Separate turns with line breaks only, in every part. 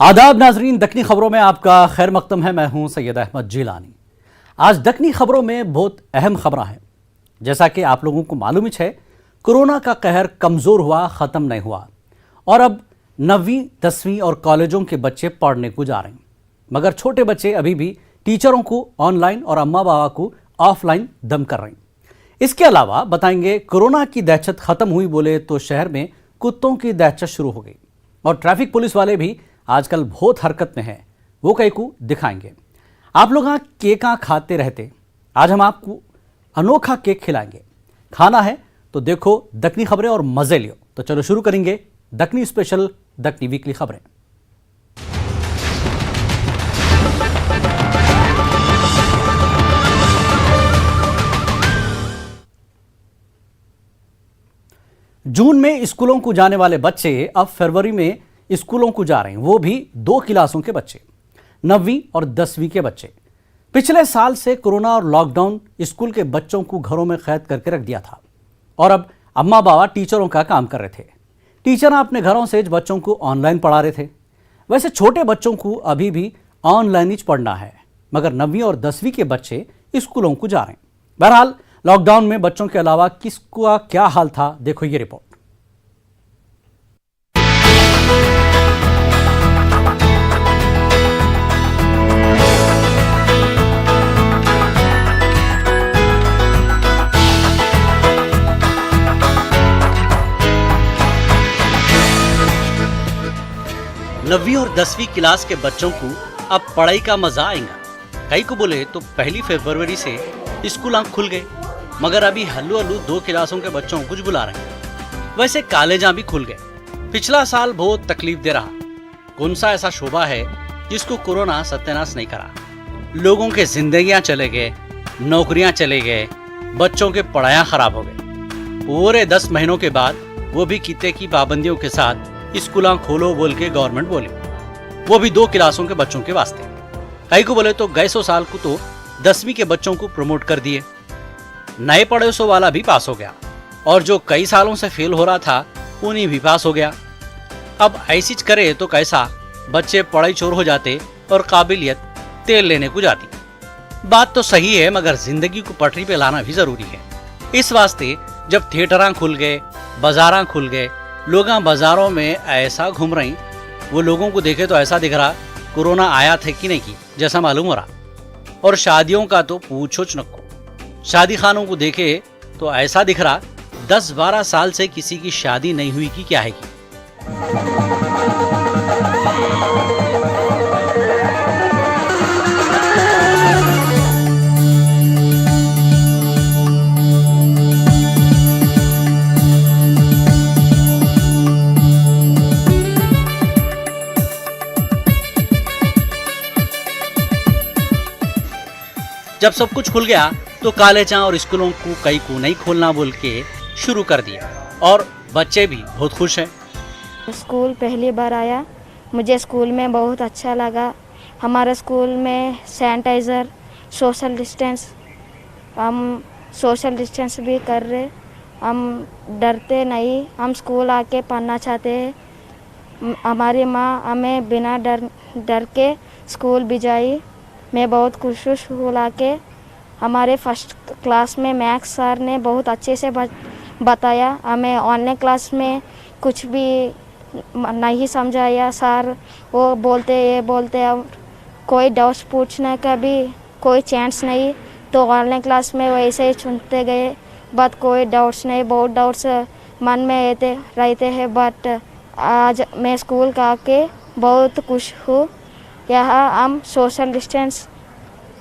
आदाब नाजरीन, दक्कनी खबरों में आपका खैर मकदम है। मैं हूं सैयद अहमद जिलानी। आज दक्कनी खबरों में बहुत अहम खबरें हैं। जैसा कि आप लोगों को मालूम ही है, कोरोना का कहर कमज़ोर हुआ, ख़त्म नहीं हुआ और अब 9वीं 10वीं और कॉलेजों के बच्चे पढ़ने को जा रहे हैं। मगर छोटे बच्चे अभी भी टीचरों को ऑनलाइन और अम्मा बाबा को ऑफलाइन दम कर रहे हैं। इसके अलावा बताएंगे, कोरोना की दहशत ख़त्म हुई बोले तो शहर में कुत्तों की दहशत शुरू हो गई और ट्रैफिक पुलिस वाले भी आजकल बहुत हरकत में है। वो कई को दिखाएंगे। आप लोग केक खाते रहते, आज हम आपको अनोखा केक खिलाएंगे। खाना है तो देखो दक्कनी खबरें और मजे लियो। तो चलो शुरू करेंगे दक्कनी स्पेशल, दक्कनी वीकली खबरें। जून में स्कूलों को जाने वाले बच्चे अब फरवरी में स्कूलों को जा रहे हैं, वो भी 2 क्लासों के बच्चे, 9वीं और 10वीं के बच्चे। पिछले साल से कोरोना और लॉकडाउन स्कूल के बच्चों को घरों में कैद करके रख दिया था और अब अम्मा बाबा टीचरों का काम कर रहे थे। टीचर अपने घरों से बच्चों को ऑनलाइन पढ़ा रहे थे। वैसे छोटे बच्चों को अभी भी ऑनलाइन ही पढ़ना है, मगर 9वीं और 10वीं के बच्चे स्कूलों को जा रहे हैं। बहरहाल लॉकडाउन में बच्चों के अलावा किसका क्या हाल था, देखो ये रिपोर्ट।
नवीं और 10वीं क्लास के बच्चों को अब पढ़ाई का मजा आएगा। कई को बोले तो पहली फरवरी से स्कूल खुल गए, मगर अभी हल्लू हल्लू 2 क्लासों के बच्चों को कुछ बुला रहे हैं। वैसे कॉलेजा भी खुल गए। पिछला साल बहुत तकलीफ दे रहा। कौन सा ऐसा शोबा है जिसको कोरोना सत्यानाश नहीं करा। लोगों के जिंदगियां चले गए, नौकरियां चले गए, बच्चों के पढ़ाइयां खराब हो गए। पूरे 10 महीनों के बाद वो भी किते की पाबंदियों के साथ स्कूल खोलो बोल के गवर्नमेंट बोली, वो भी 2 क्लासों के बच्चों के वास्ते। कई को बोले तो गए 100 साल को तो 10वीं के बच्चों को प्रमोट कर दिए। नए पढ़े सो वाला भी पास हो गया और जो कई सालों से फेल हो रहा था उन्हीं भी पास हो गया। अब ऐसी करे तो कैसा, बच्चे पढ़ाई चोर हो जाते और काबिलियत तेल लेने को जाती। बात तो सही है, मगर जिंदगी को पटरी पे लाना भी जरूरी है। इस वास्ते जब थिएटरां खुल गए, बाजारां खुल गए, लोग बाजारों में ऐसा घूम रही, वो लोगों को देखे तो ऐसा दिख रहा कोरोना आया था कि नहीं की जैसा मालूम हो रहा। और शादियों का तो पूछो नको। शादी खानों को देखे तो ऐसा दिख रहा 10-12 साल से किसी की शादी नहीं हुई कि क्या है की। जब सब कुछ खुल गया तो कॉलेजा और स्कूलों को कई को नहीं खोलना बोल के शुरू कर दिया और बच्चे भी बहुत खुश हैं।
स्कूल पहली बार आया, मुझे स्कूल में बहुत अच्छा लगा। हमारे स्कूल में सैनिटाइज़र, सोशल डिस्टेंस, हम सोशल डिस्टेंस भी कर रहे। हम डरते नहीं, हम स्कूल आके पढ़ना चाहते हैं। हमारी माँ हमें बिना डर के स्कूल भिजाई। मैं बहुत खुश हूँ लाके। हमारे फर्स्ट क्लास में मैथ्स सर ने बहुत अच्छे से बताया। हमें ऑनलाइन क्लास में कुछ भी नहीं समझाया सर। वो बोलते ये बोलते, अब कोई डाउट्स पूछने का भी कोई चांस नहीं, तो ऑनलाइन क्लास में वैसे ही सुनते गए। बट कोई डाउट्स नहीं, बहुत डाउट्स मन में रहते हैं। बट आज मैं स्कूल का आके बहुत खुश हूँ। यहाँ हम सोशल डिस्टेंस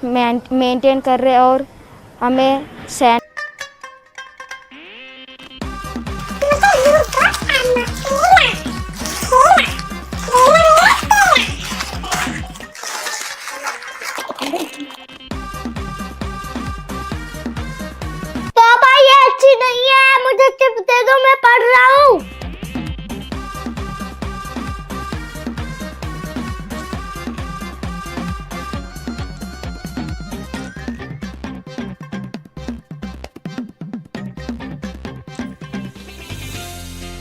मेंटेन कर रहे और हमें
पापा ये अच्छी नहीं है, मुझे चिप्स दे दो, मैं पढ़ रहा हूँ।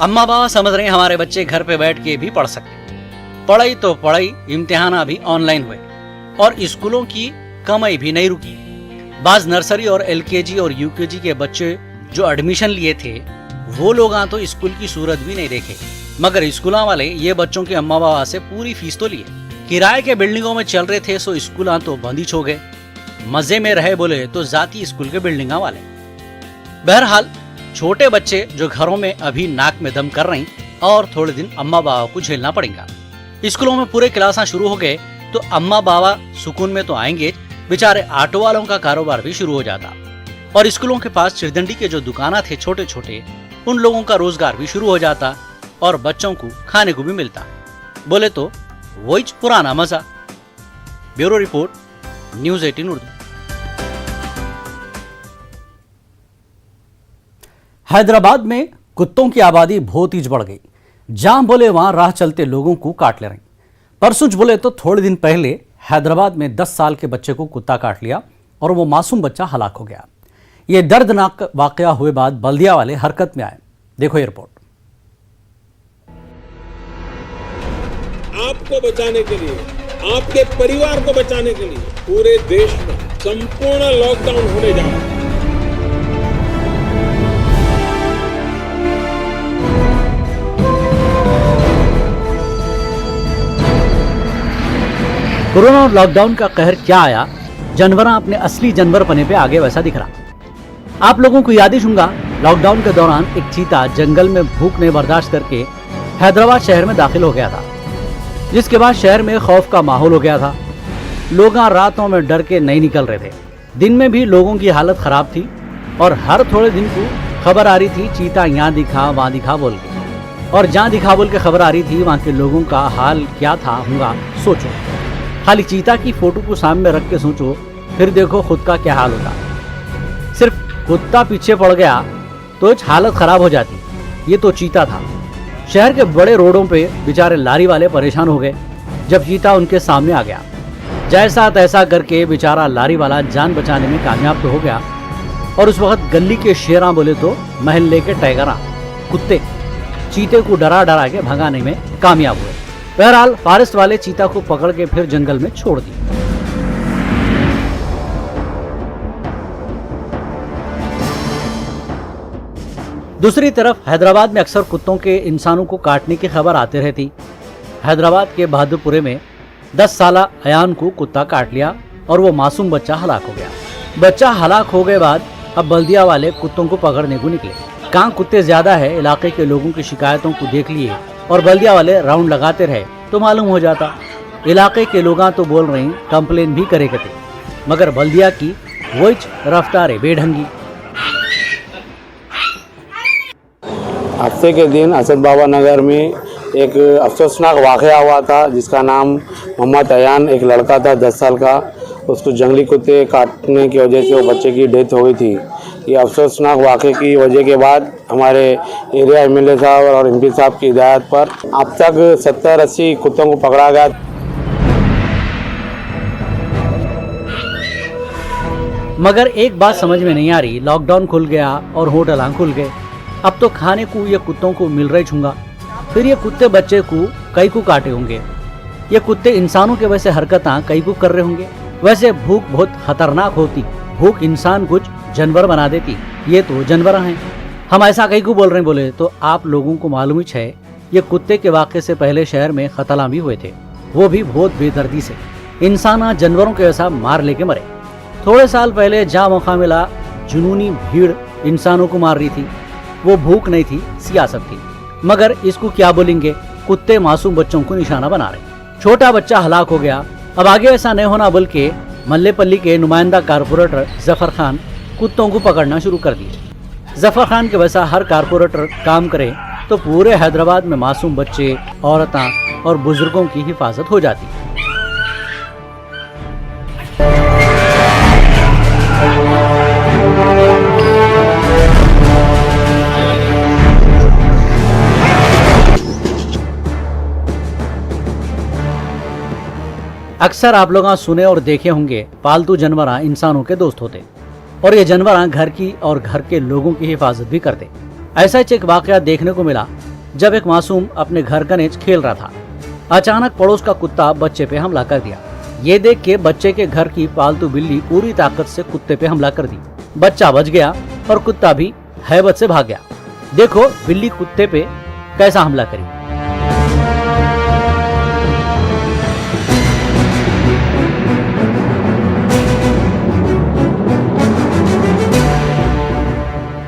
अम्मा बाबा समझ रहे हैं हमारे बच्चे घर पे बैठ के भी पढ़ सकते। पढ़ाई तो पढ़ाई, इम्तिहान भी ऑनलाइन हुए और स्कूलों की कमाई भी नहीं रुकी। बाज नर्सरी और एलकेजी और यूकेजी के बच्चे जो एडमिशन लिए थे वो लोग तो स्कूल की सूरत भी नहीं देखे, मगर स्कूलों वाले ये बच्चों के अम्मा बाबा से पूरी फीस तो लिए। किराए के बिल्डिंगों में चल रहे थे सो स्कूल तो बंद ही छो गए। मजे में रहे बोले तो जाती स्कूल के बिल्डिंग वाले। बहरहाल छोटे बच्चे जो घरों में अभी नाक में दम कर रही और थोड़े दिन अम्मा बाबा को झेलना पड़ेगा। स्कूलों में पूरे क्लासा शुरू हो गए तो अम्मा बाबा सुकून में तो आएंगे, बेचारे ऑटो वालों का कारोबार भी शुरू हो जाता और स्कूलों के पास चिरदंडी के जो दुकाना थे छोटे छोटे, उन लोगों का रोजगार भी शुरू हो जाता और बच्चों को खाने को भी मिलता। बोले तो वही पुराना मजा। Bureau report, news 18 Urdu.
Hyderabad में कुत्तों की आबादी बहुत ही बढ़ गई। जहां बोले वहां राह चलते लोगों को काट ले रही। परसों बोले तो थोड़े दिन पहले हैदराबाद में 10 साल के बच्चे को कुत्ता काट लिया और वो मासूम बच्चा हलाक हो गया। ये दर्दनाक वाकया हुए बाद बल्दिया वाले हरकत में आए। देखो ये रिपोर्ट।
आपको बचाने के लिए, आपके परिवार को बचाने के लिए पूरे देश में संपूर्ण लॉकडाउन होने जा रहा है।
कोरोना और लॉकडाउन का कहर क्या आया, जानवर अपने असली जानवर पने पे आगे वैसा दिख रहा। आप लोगों को याद ही होगा, लॉकडाउन के दौरान एक चीता जंगल में भूख ने बर्दाश्त करके हैदराबाद शहर में दाखिल हो गया था, जिसके बाद शहर में खौफ का माहौल हो गया था। लोग रातों में डर के नहीं निकल रहे थे। दिन में भी लोगों की हालत खराब थी और हर थोड़े दिन को खबर आ रही थी चीता यहाँ दिखा वहाँ दिखा बोल के, और जहाँ दिखा बोल के खबर आ रही थी वहाँ के लोगों का हाल क्या था होगा सोचो। खाली चीता की फोटो को सामने रख के सोचो, फिर देखो खुद का क्या हाल होता। सिर्फ कुत्ता पीछे पड़ गया तो हालत खराब हो जाती। ये तो चीता था। शहर के बड़े रोडों पे बेचारे लारी वाले परेशान हो गए जब चीता उनके सामने आ गया। जैसा तैसा करके बेचारा लारी वाला जान बचाने में कामयाब तो हो गया और उस वक्त गली के शेरा बोले तो महल्ले के टाइगरा कुत्ते चीते को डरा डरा के भगाने में कामयाब हुए। बहरहाल फॉरेस्ट वाले चीता को पकड़ के फिर जंगल में छोड़ दी। दूसरी तरफ हैदराबाद में अक्सर कुत्तों के इंसानों को काटने की खबर आते रहती। हैदराबाद के बहादुरपुरे में 10 साला अयान को कुत्ता काट लिया और वो मासूम बच्चा हलाक हो गया। बच्चा हलाक हो गए बाद अब बल्दिया वाले कुत्तों को पकड़ने को निकले। कहाँ कुत्ते ज्यादा है, इलाके के लोगों की शिकायतों को देख लिए और बल्दिया वाले राउंड लगाते रहे तो मालूम हो जाता। इलाके के लोग तो बोल रहे कंप्लेन भी करे थे, मगर बल्दिया की वही रफ्तार है बेढंगी।
हफ्ते के दिन असद बाबा नगर में एक अफसोसनाक वाक़या हुआ था, जिसका नाम मोहम्मद अयान, एक लड़का था 10 साल का। उसको जंगली कुत्ते काटने की वजह से वो बच्चे की डेथ हो गई थी। ये अफसोसनाक वाक़े की वजह के बाद हमारे एरिया एमएलए साहब और एमपी साहब की हिदायत पर अब तक 70-80 कुत्तों को पकड़ा गया।
मगर एक बात समझ में नहीं आ रही, लॉकडाउन खुल गया और होटल खुल गए। अब तो खाने को ये कुत्तों को मिल रही छूंगा, फिर ये कुत्ते बच्चे को कई को काटे होंगे। ये कुत्ते इंसानों के वैसे हरकतां कई को कर रहे होंगे। वैसे भूख बहुत खतरनाक होती, भूख इंसान कुछ जानवर बना देती। ये तो जानवर हैं। हम ऐसा कई को बोल रहे हैं बोले तो आप लोगों को मालूम ही है, ये कुत्ते के वाक़े से पहले शहर में खतला भी हुए थे, वो भी बहुत बेदर्दी से। इंसान जानवरों के वैसा मार लेके मरे। थोड़े साल पहले जहाँ मौका मिला जुनूनी भीड़ इंसानों को मार रही थी। वो भूख नहीं थी, सियासत थी। मगर इसको क्या बोलेंगे, कुत्ते मासूम बच्चों को निशाना बना रहे। छोटा बच्चा हलाक हो गया। अब आगे ऐसा नहीं होना बोल के मल्लेपल्ली के नुमाइंदा कारपोरेटर जफर खान कुत्तों को पकड़ना शुरू कर दिए। जफर खान के वैसा हर कारपोरेटर काम करे तो पूरे हैदराबाद में मासूम बच्चे, औरतें और बुजुर्गों की हिफाजत हो जाती। अक्सर आप लोग सुने और देखे होंगे पालतू जानवर इंसानों के दोस्त होते और ये जानवर घर की और घर के लोगों की हिफाजत भी करते। ऐसा ही एक वाकया देखने को मिला जब एक मासूम अपने घर का नेच खेल रहा था। अचानक पड़ोस का कुत्ता बच्चे पे हमला कर दिया। ये देख के बच्चे के घर की पालतू बिल्ली पूरी ताकत से कुत्ते पे हमला कर दी। बच्चा बच गया और कुत्ता भी हैबत से भाग गया। देखो बिल्ली कुत्ते पे कैसा हमला करी।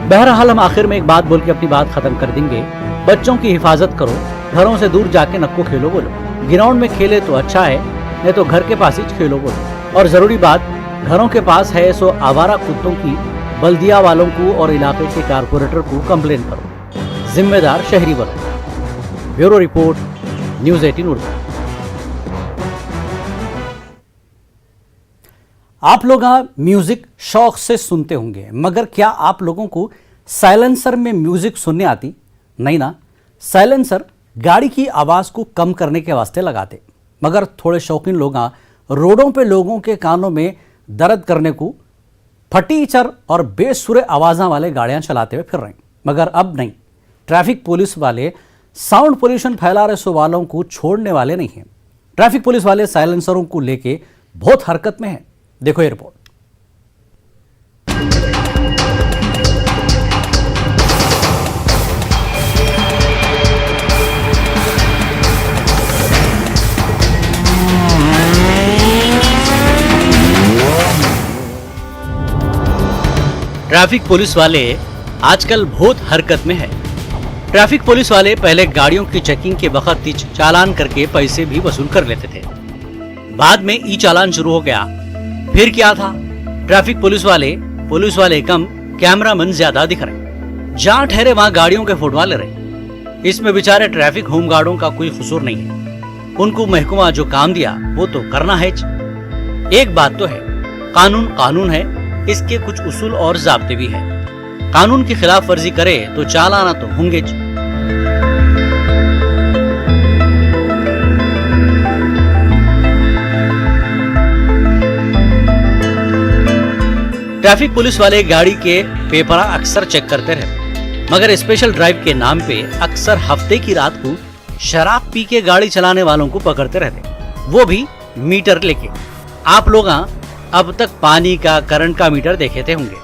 बहरहाल हम आखिर में एक बात बोल के अपनी बात खत्म कर देंगे। बच्चों की हिफाजत करो, घरों से दूर जाके नक्को खेलो बोलो। ग्राउंड में खेले तो अच्छा है, नहीं तो घर के पास ही खेलो बोलो। और जरूरी बात, घरों के पास है सो आवारा कुत्तों की बल्दिया वालों को और इलाके के कारपोरेटर को कंप्लेन करो। जिम्मेदार शहरी बनो। Bureau report, news 18 Urdu. आप लोग म्यूजिक शौक से सुनते होंगे, मगर क्या आप लोगों को साइलेंसर में म्यूजिक सुनने आती? नहीं ना। साइलेंसर गाड़ी की आवाज को कम करने के वास्ते लगाते, मगर थोड़े शौकीन लोग रोडों पे लोगों के कानों में दर्द करने को फटीचर और बेसुरे आवाज़ों वाले गाड़ियां चलाते हुए फिर रहे। मगर अब नहीं, ट्रैफिक पुलिस वाले साउंड पोल्यूशन फैला रहे सो वालों को छोड़ने वाले नहीं हैं। ट्रैफिक पुलिस वाले साइलेंसरों को लेके बहुत हरकत में है। देखो ये रिपोर्ट।
ट्रैफिक पुलिस वाले आजकल बहुत हरकत में है। ट्रैफिक पुलिस वाले पहले गाड़ियों की चेकिंग के वक्त ही चालान करके पैसे भी वसूल कर लेते थे। बाद में ई चालान शुरू हो गया। फिर क्या था, ट्रैफिक पुलिस वाले कम, कैमरामैन ज्यादा दिख रहे। जहां ठहरे वहां गाड़ियों के फोटो ले रहे। इसमें बेचारे ट्रैफिक होमगार्डों का कोई कसूर नहीं है। उनको महकमा जो काम दिया वो तो करना है। एक बात तो है, कानून कानून है, इसके कुछ उसूल और ज़ाब्ते भी है। कानून की खिलाफ वर्जी करे तो चालाना तो होंगे। ट्रैफिक पुलिस वाले गाड़ी के पेपरा अक्सर चेक करते रहे, मगर स्पेशल ड्राइव के नाम पे अक्सर हफ्ते की रात को शराब पी के गाड़ी चलाने वालों को पकड़ते रहते, वो भी मीटर लेके। आप लोग अब तक पानी का, करंट का मीटर देखे थे होंगे।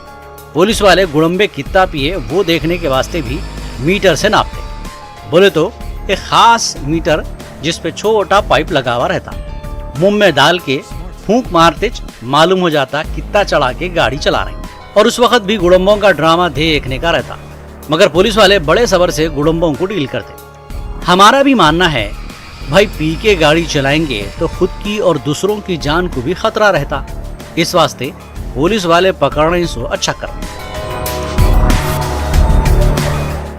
पुलिस वाले गुड़म्बे कितना पिए वो देखने के वास्ते भी मीटर से नापते। बोले तो एक खास मीटर जिसपे छोटा पाइप लगा हुआ रहता, मुंह में डाल के फूंक मारते मालूम हो जाता कितना चढ़ा के गाड़ी चला रहे। और उस वक्त भी गुड़म्बों का ड्रामा देखने का रहता, मगर पुलिस वाले बड़े सब्र से गुड़म्बों को डील करते। हमारा भी मानना है भाई, पी के गाड़ी चलाएंगे तो खुद की और दूसरों की जान को भी खतरा रहता। इस वास्ते पुलिस वाले पकड़ने से अच्छा कर।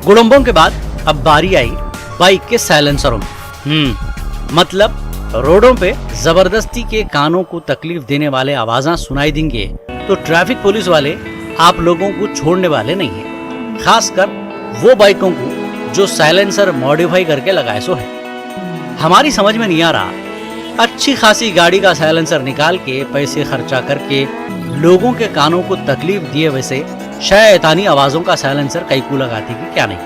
गुड़म्बों के बाद अब बारी आई बाइक के साइलेंसरों में। मतलब रोडों पे जबरदस्ती के कानों को तकलीफ देने वाले आवाज़ें सुनाई देंगे तो ट्रैफिक पुलिस वाले आप लोगों को छोड़ने वाले नहीं है। खासकर वो बाइकों को जो साइलेंसर मॉडिफाई करके लगाए सो है। हमारी समझ में नहीं आ रहा, अच्छी खासी गाड़ी का साइलेंसर निकाल के पैसे खर्चा करके लोगों के कानों को तकलीफ दिए वैसे शैतानी आवाजों का साइलेंसर कई को लगाती कि क्या नहीं।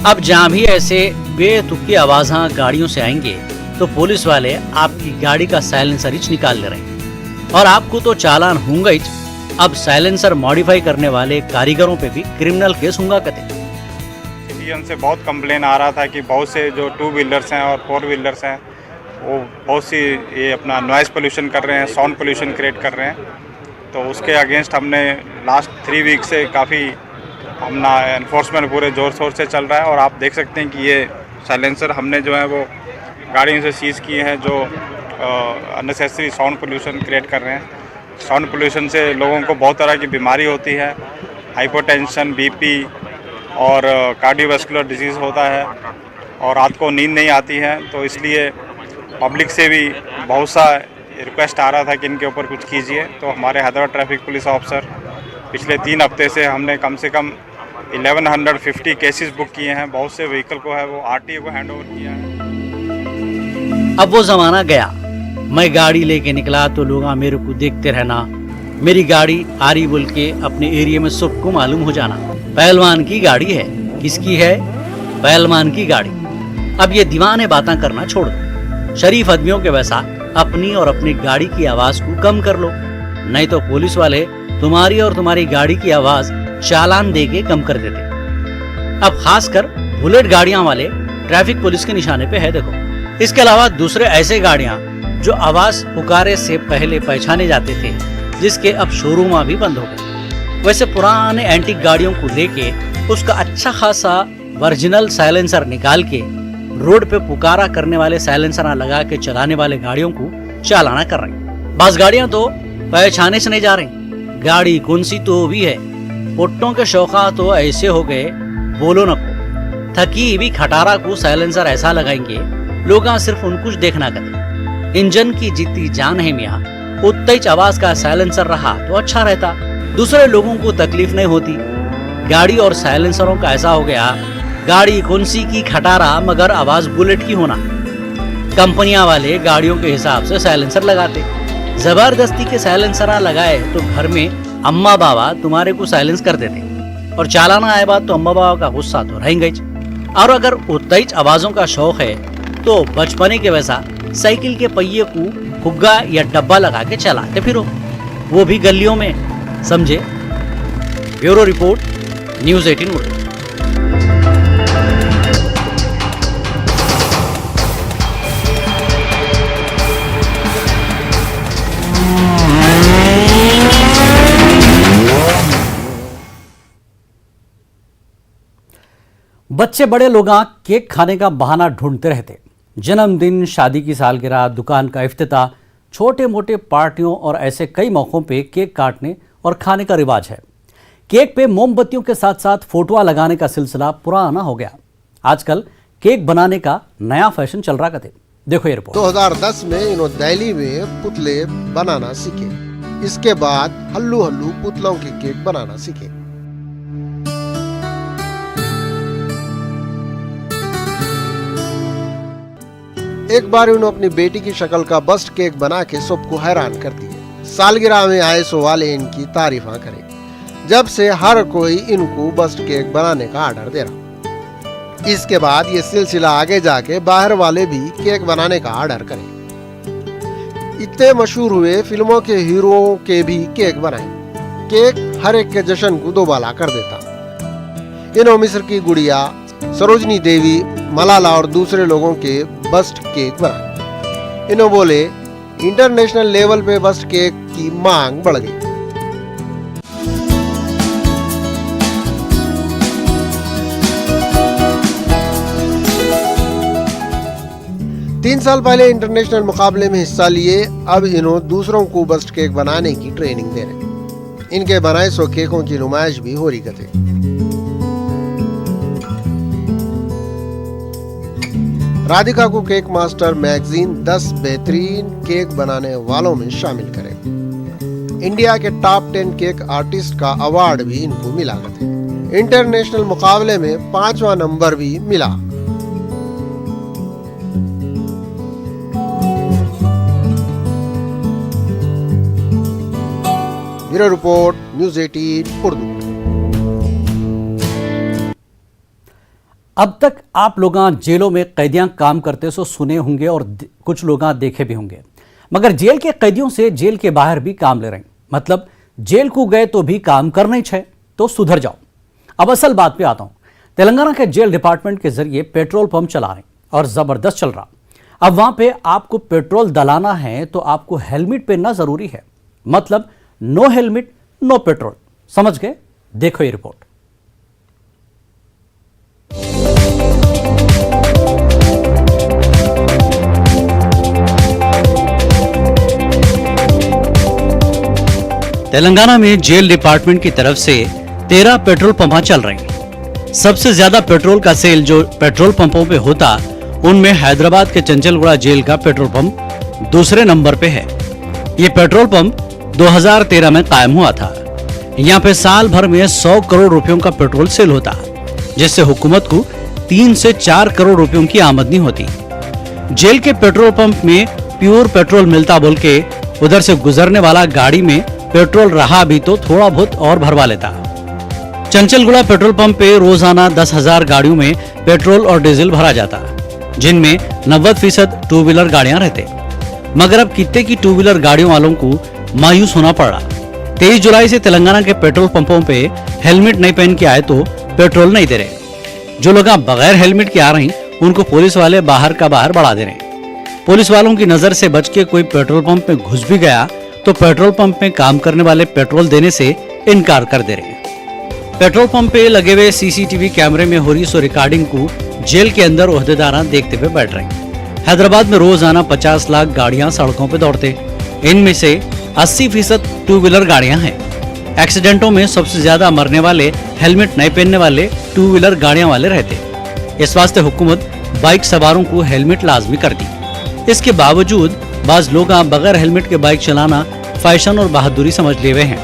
अब जहां भी ऐसे बेतुकी आवाज़ें गाड़ियों से आएंगे तो पुलिस वाले आपकी गाड़ी का साइलेंसर ही निकाल ले रहे हैं और आपको तो चालान होगा ही। अब साइलेंसर मॉडिफाई करने वाले कारीगरों पे भी क्रिमिनल केस होगा कहते।
सिटीजन से बहुत कंप्लेन आ रहा था कि बहुत से जो 2 व्हीलर्स हैं और 4 व्हीलर्स हैं वो बहुत सी ये अपना नॉइज़ पोल्यूशन कर रहे हैं, साउंड पोल्यूशन क्रिएट कर रहे हैं। तो उसके अगेंस्ट हमने लास्ट 3 वीक से काफ़ी अपना एनफोर्समेंट पूरे ज़ोर शोर से चल रहा है। और आप देख सकते हैं कि ये साइलेंसर हमने जो है वो गाड़ियों से सीज़ किए हैं जो अननेसेसरी साउंड पोल्यूशन क्रिएट कर रहे हैं। साउंड पोल्यूशन से लोगों को बहुत तरह की बीमारी होती है, हाइपरटेंशन, बीपी और कार्डियोवैस्कुलर डिजीज़ होता है और रात को नींद नहीं आती है। तो इसलिए पब्लिक से भी बहुत सा रिक्वेस्ट आ रहा था कि इनके ऊपर कुछ कीजिए। तो हमारे हैदराबाद ट्रैफिक पुलिस ऑफिसर पिछले 3 हफ्ते से हमने कम से कम 1150 केसेस बुक किए हैं। बहुत से व्हीकल को है वो आरटीओ को हैंड ओवर किया है।
अब वो ज़माना गया, मैं गाड़ी लेके निकला तो लोग मेरे को देखते रहना, मेरी गाड़ी आ रही बोल के अपने एरिया में सबको मालूम हो जाना। पहलवान की गाड़ी है। किसकी है? पहलवान की गाड़ी। अब ये दीवाने बातें करना छोड़ दो। शरीफ आदमियों के वैसा अपनी और अपनी गाड़ी की आवाज को कम कर लो, नहीं तो पुलिस वाले तुम्हारी और तुम्हारी गाड़ी की आवाज चालान दे के कम कर देते। अब खासकर बुलेट गाड़ियां वाले ट्रैफिक पुलिस के निशाने पे है देखो। इसके अलावा दूसरे ऐसे गाड़ियां जो आवाज पुकारे से पहले पहचाने जाते थे, जिसके अब शोरूम भी बंद हो गए। वैसे पुराने एंटीक गाड़ियों को लेके उसका अच्छा खासा ओरिजिनल साइलेंसर निकाल के रोड पे पुकारा करने वाले साइलेंसर लगा के चलाने वाले गाड़ियों को चालाना कर रहे। बस गाड़ियां तो पहचाने से नहीं जा रही, गाड़ी कौन सी तो भी है। पुट्टों के शौका तो ऐसे हो गए बोलो नको। थकी भी खटारा को साइलेंसर ऐसा लगाएंगे लोग सिर्फ उनको देखना करे। इंजन की जितनी जान है मियाँ, उतना ही आवाज का साइलेंसर रहा तो अच्छा रहता, दूसरे लोगों को तकलीफ नहीं होती। गाड़ी और साइलेंसरों का ऐसा हो गया, गाड़ी कौन सी की खटारा मगर आवाज बुलेट की होना। कंपनियां वाले गाड़ियों के हिसाब से साइलेंसर लगाते, जबरदस्ती के साइलेंसर लगाए तो घर में अम्मा बाबा तुम्हारे को साइलेंस कर देते, और चालाना आए बात तो अम्मा बाबा का गुस्सा तो रहेंगे। और अगर उतना ही आवाजों का शौक है तो बचपने के वैसा साइकिल के पहिए को फुग्गा या डब्बा लगा के चलाते फिरो, वो भी गलियों में, समझे। Bureau report, news 18 Urdu.
बच्चे बड़े लोग केक खाने का बहाना ढूंढते रहते। जन्मदिन, शादी की सालगिरह, दुकान का इफ्तिताह, छोटे मोटे पार्टियों और ऐसे कई मौक़ों पे केक काटने और खाने का रिवाज है। केक पे मोमबत्तियों के साथ साथ फोटोआ लगाने का सिलसिला पुराना हो गया। आजकल केक बनाने का नया फैशन चल रहा कहते। देखो ये रिपोर्ट।
2010 में इन्होंने दिल्ली में पुतले बनाना सीखे। इसके बाद हल्लू हल्लू पुतलों के केक बनाना सीखे। एक बार उन्होंने अपनी बेटी की शक्ल का बस्ट केक बना के सबको हैरान कर दिया। सालगिरह में आए सो वाले इनकी तारीफा करें। जब से हर कोई इनको बस्ट केक बनाने का ऑर्डर दे रहा। इसके बाद ये सिलसिला आगे जाके बाहर वाले भी केक बनाने का ऑर्डर करें। इतने मशहूर हुए फिल्मों के हीरोओं के भी केक बनाए। केक हर एक के जश्न को दोबाला कर देता। इन्होंने मिस्र की गुड़िया, सरोजनी देवी, मलाला और दूसरे लोगों के बस्ट केक बनाए। इन्होंने बोले इंटरनेशनल लेवल पे बस्ट केक की मांग बढ़ गई। तीन साल पहले इंटरनेशनल मुकाबले में हिस्सा लिए, अब इन्होंने दूसरों को बस्ट केक बनाने की ट्रेनिंग दे रहे। इनके बनाए सो केकों की नुमाइश भी हो रही है। राधिका को केक मास्टर मैगजीन 10 बेहतरीन केक बनाने वालों में शामिल करे। इंडिया के टॉप 10 केक आर्टिस्ट का अवार्ड भी इनको मिला है। इंटरनेशनल मुकाबले में 5वां नंबर भी मिला। Bureau report, news 18 Urdu.
अब तक आप लोग जेलों में कैदियां काम करते सो सुने होंगे और कुछ लोग देखे भी होंगे, मगर जेल के कैदियों से जेल के बाहर भी काम ले रहे हैं। मतलब जेल को गए तो भी काम करना ही है, तो सुधर जाओ। अब असल बात पे आता हूं। तेलंगाना के जेल डिपार्टमेंट के जरिए पेट्रोल पंप चला रहे और जबरदस्त चल रहा। अब वहां पे आपको पेट्रोल डलाना है तो आपको हेलमेट पहनना जरूरी है। मतलब नो हेलमेट नो पेट्रोल, समझ गए? देखो ये रिपोर्ट।
तेलंगाना में जेल डिपार्टमेंट की तरफ से 13 पेट्रोल पंप चल रहे हैं। सबसे ज्यादा पेट्रोल का सेल जो पेट्रोल पंपों पे होता, उनमें हैदराबाद के चंचलगुड़ा जेल का पेट्रोल पंप दूसरे नंबर पे है। ये पेट्रोल पंप 2013 में कायम हुआ था। यहाँ पे साल भर में 100 करोड़ रुपयों का पेट्रोल सेल होता, जिससे हुकूमत को 3 से 4 करोड़ रुपयों की आमदनी होती। जेल के पेट्रोल पंप में प्योर पेट्रोल मिलता बोल के उधर से गुजरने वाला गाड़ी में पेट्रोल रहा भी तो थोड़ा बहुत और भरवा लेता। चंचलगुड़ा पेट्रोल पंप पे रोजाना 10,000 गाड़ियों में पेट्रोल और डीजल भरा जाता, जिनमें 90% टू व्हीलर गाड़ियां रहते। मगर अब कितने की टू व्हीलर गाड़ियों वालों को मायूस होना पड़ रहा। 23 जुलाई से तेलंगाना के पेट्रोल पंपों पे हेलमेट नहीं पहन के आए तो पेट्रोल नहीं दे रहे। जो लोग बगैर हेलमेट के आ रहे हैं उनको पुलिस वाले बाहर का बाहर बढ़ा दे रहे हैं। पुलिस वालों की नजर से बच के कोई पेट्रोल पंप में घुस भी गया तो पेट्रोल पंप में काम करने वाले पेट्रोल देने से इनकार कर दे रहे हैं। पेट्रोल पंप पे लगे हुए सीसीटीवी कैमरे में हो रही सो रिकॉर्डिंग को जेल के अंदर ओहदेदार देखते हुए बैठ रहे। हैदराबाद में रोजाना 50 लाख गाड़ियां सड़कों पे दौड़ते, इनमें से 80% टू व्हीलर गाड़ियां हैं। एक्सीडेंटों में सबसे ज्यादा मरने वाले हेलमेट नहीं पहनने वाले टू व्हीलर गाड़ियां वाले रहते। इस वास्ते हुकूमत बाइक सवारों को हेलमेट लाजमी कर दी। इसके बावजूद बाज लोग बगैर हेलमेट के बाइक चलाना फैशन और बहादुरी समझ लिए हुए हैं।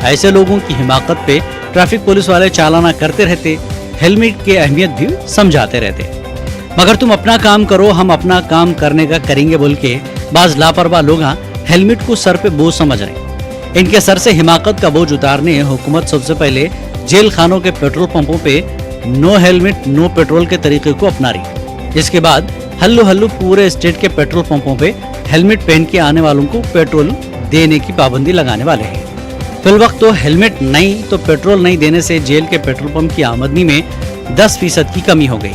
ऐसे लोगों की हिमाकत पे ट्रैफिक पुलिस वाले चालाना करते रहते, हेलमेट की अहमियत भी समझाते रहते। मगर तुम अपना काम करो, हम अपना काम करने का करेंगे बोल के बाज लापरवाह लोग हेलमेट को सर पे बोझ समझ रहे। इनके सर से हिमाकत का बोझ उतारने हुकूमत सबसे पहले जेल खानों के पेट्रोल पंपों पे नो हेलमेट नो पेट्रोल के तरीके को अपना रही। इसके बाद हल्लू हल्लू पूरे स्टेट के पेट्रोल पंपों पे हेलमेट पहन के आने वालों को पेट्रोल देने की पाबंदी लगाने वाले हैं। फिल वक्त तो हेलमेट नहीं तो पेट्रोल नहीं देने से जेल के पेट्रोल पंप की आमदनी में 10% की कमी हो गई।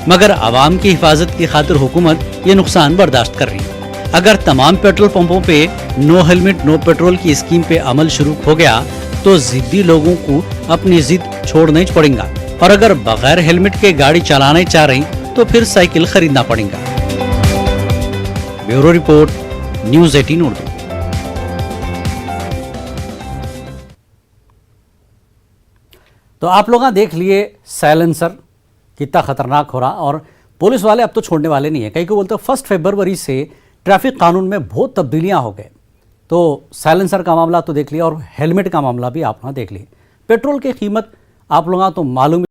मगर आवाम की हिफाजत की खातिर हुकूमत ये नुकसान बर्दाश्त कर रही है। अगर तमाम पेट्रोल पंपों पे नो हेलमेट नो पेट्रोल की स्कीम पे अमल शुरू हो गया तो जिद्दी लोगों को अपनी जिद छोड़ना ही पड़ेगा, और अगर बगैर हेलमेट के गाड़ी चलाना ही चाह रही तो फिर साइकिल खरीदना पड़ेगा। Bureau report, news 18 Urdu.
तो आप लोग देख लिए साइलेंसर कितना खतरनाक हो रहा, और पुलिस वाले अब तो छोड़ने वाले नहीं है। कई को बोलते हैं 1 फरवरी से ट्रैफिक कानून में बहुत तब्दीलियां हो गए। तो साइलेंसर का मामला तो देख लिया और हेलमेट का मामला भी आप लोग देख लिए। पेट्रोल की कीमत आप लोग तो मालूम